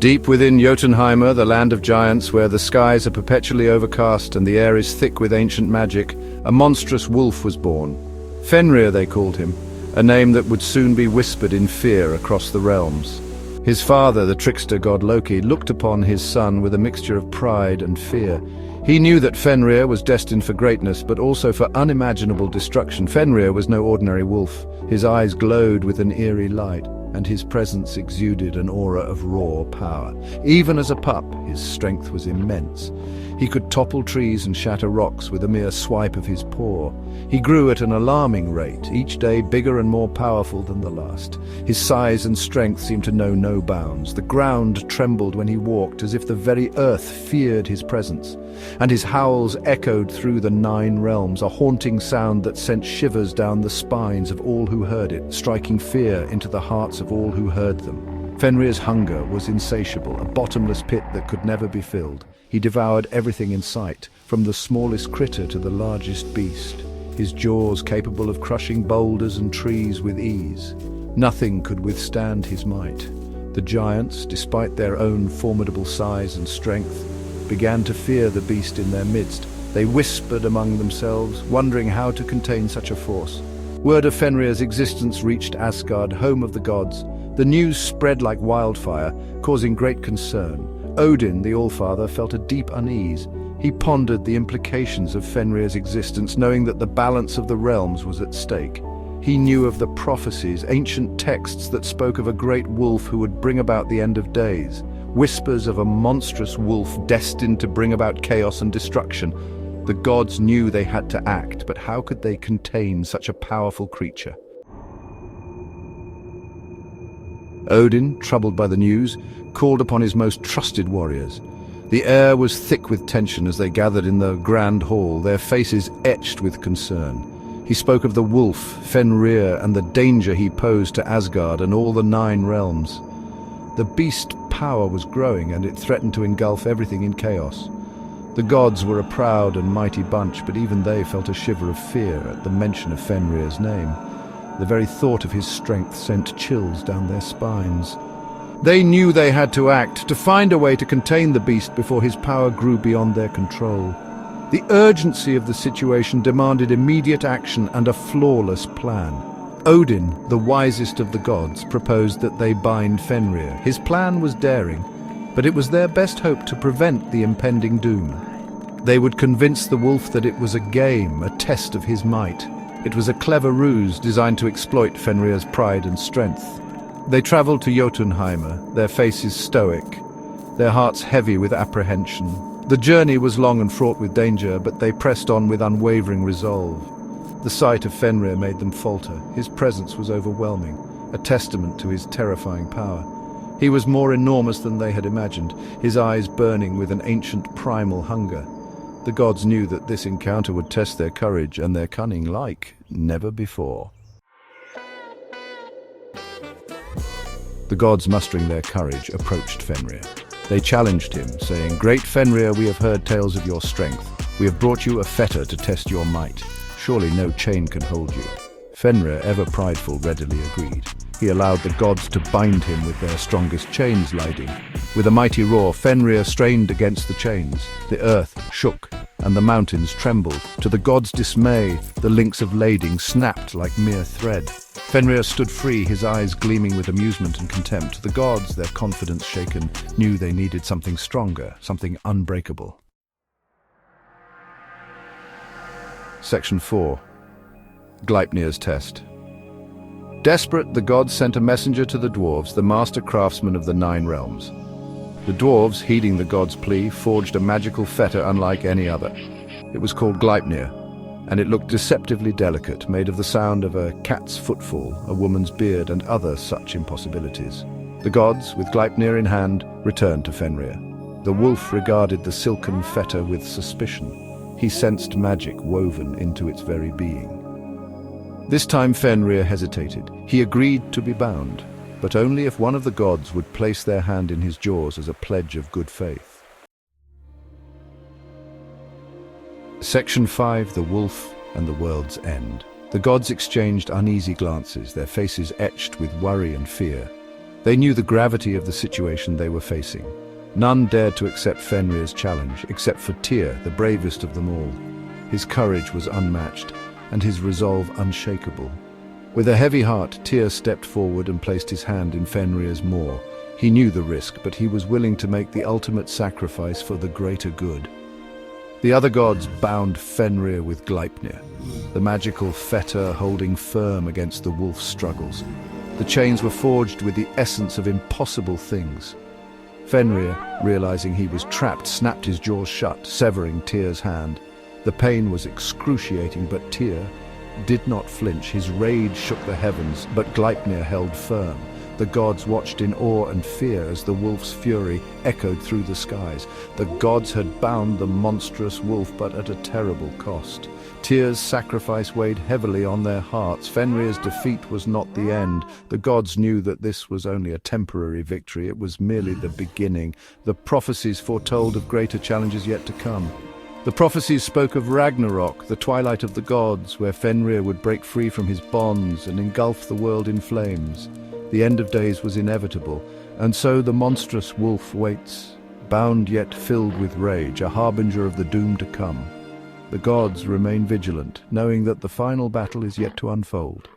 Deep within Jotunheimer, the land of giants, where the skies are perpetually overcast and the air is thick with ancient magic, a monstrous wolf was born. Fenrir, they called him, a name that would soon be whispered in fear across the realms. His father, the trickster god Loki, looked upon his son with a mixture of pride and fear. He knew that Fenrir was destined for greatness, but also for unimaginable destruction. Fenrir was no ordinary wolf. His eyes glowed with an eerie light, and his presence exuded an aura of raw power. Even as a pup, his strength was immense. He could topple trees and shatter rocks with a mere swipe of his paw. He grew at an alarming rate, each day bigger and more powerful than the last. His size and strength seemed to know no bounds. The ground trembled when he walked, as if the very earth feared his presence. And his howls echoed through the 9 realms, a haunting sound that sent shivers down the spines of all who heard it, striking fear into the hearts of all who heard them. Fenrir's hunger was insatiable, a bottomless pit that could never be filled. He devoured everything in sight, from the smallest critter to the largest beast, his jaws capable of crushing boulders and trees with ease. Nothing could withstand his might. The giants, despite their own formidable size and strength, began to fear the beast in their midst. They whispered among themselves, wondering how to contain such a force. Word of Fenrir's existence reached Asgard, home of the gods. The news spread like wildfire, causing great concern. Odin, the Allfather, felt a deep unease. He pondered the implications of Fenrir's existence, knowing that the balance of the realms was at stake. He knew of the prophecies, ancient texts that spoke of a great wolf who would bring about the end of days. Whispers of a monstrous wolf destined to bring about chaos and destruction. The gods knew they had to act, but how could they contain such a powerful creature? Odin, troubled by the news, called upon his most trusted warriors. The air was thick with tension as they gathered in the grand hall, their faces etched with concern. He spoke of the wolf, Fenrir, and the danger he posed to Asgard and all the 9 realms. The beast's power was growing, and it threatened to engulf everything in chaos. The gods were a proud and mighty bunch, but even they felt a shiver of fear at the mention of Fenrir's name. The very thought of his strength sent chills down their spines. They knew they had to act, to find a way to contain the beast before his power grew beyond their control. The urgency of the situation demanded immediate action and a flawless plan. Odin, the wisest of the gods, proposed that they bind Fenrir. His plan was daring, but it was their best hope to prevent the impending doom. They would convince the wolf that it was a game, a test of his might. It was a clever ruse designed to exploit Fenrir's pride and strength. They traveled to Jotunheimer, their faces stoic, their hearts heavy with apprehension. The journey was long and fraught with danger, but they pressed on with unwavering resolve. The sight of Fenrir made them falter. His presence was overwhelming, a testament to his terrifying power. He was more enormous than they had imagined, his eyes burning with an ancient primal hunger. The gods knew that this encounter would test their courage and their cunning like never before. The gods, mustering their courage, approached Fenrir. They challenged him, saying, "Great Fenrir, we have heard tales of your strength. We have brought you a fetter to test your might. Surely no chain can hold you." Fenrir, ever prideful, readily agreed. He allowed the gods to bind him with their strongest chains lading. With a mighty roar, Fenrir strained against the chains. The earth shook, and the mountains trembled. To the gods' dismay, the links of lading snapped like mere thread. Fenrir stood free, his eyes gleaming with amusement and contempt. The gods, their confidence shaken, knew they needed something stronger, something unbreakable. Section 4. Gleipnir's Test. Desperate, the gods sent a messenger to the dwarves, the master craftsmen of the 9 realms. The dwarves, heeding the gods' plea, forged a magical fetter unlike any other. It was called Gleipnir, and it looked deceptively delicate, made of the sound of a cat's footfall, a woman's beard, and other such impossibilities. The gods, with Gleipnir in hand, returned to Fenrir. The wolf regarded the silken fetter with suspicion. He sensed magic woven into its very being. This time Fenrir hesitated. He agreed to be bound, but only if one of the gods would place their hand in his jaws as a pledge of good faith. Section 5. The Wolf and the World's End. The gods exchanged uneasy glances, their faces etched with worry and fear. They knew the gravity of the situation they were facing. None dared to accept Fenrir's challenge, except for Tyr, the bravest of them all. His courage was unmatched, and his resolve unshakable. With a heavy heart, Tyr stepped forward and placed his hand in Fenrir's maw. He knew the risk, but he was willing to make the ultimate sacrifice for the greater good. The other gods bound Fenrir with Gleipnir, the magical fetter holding firm against the wolf's struggles. The chains were forged with the essence of impossible things. Fenrir, realizing he was trapped, snapped his jaws shut, severing Tyr's hand. The pain was excruciating, but Tyr did not flinch. His rage shook the heavens, but Gleipnir held firm. The gods watched in awe and fear as the wolf's fury echoed through the skies. The gods had bound the monstrous wolf, but at a terrible cost. Tyr's sacrifice weighed heavily on their hearts. Fenrir's defeat was not the end. The gods knew that this was only a temporary victory. It was merely the beginning. The prophecies foretold of greater challenges yet to come. The prophecies spoke of Ragnarok, the twilight of the gods, where Fenrir would break free from his bonds and engulf the world in flames. The end of days was inevitable, and so the monstrous wolf waits, bound yet filled with rage, a harbinger of the doom to come. The gods remain vigilant, knowing that the final battle is yet to unfold.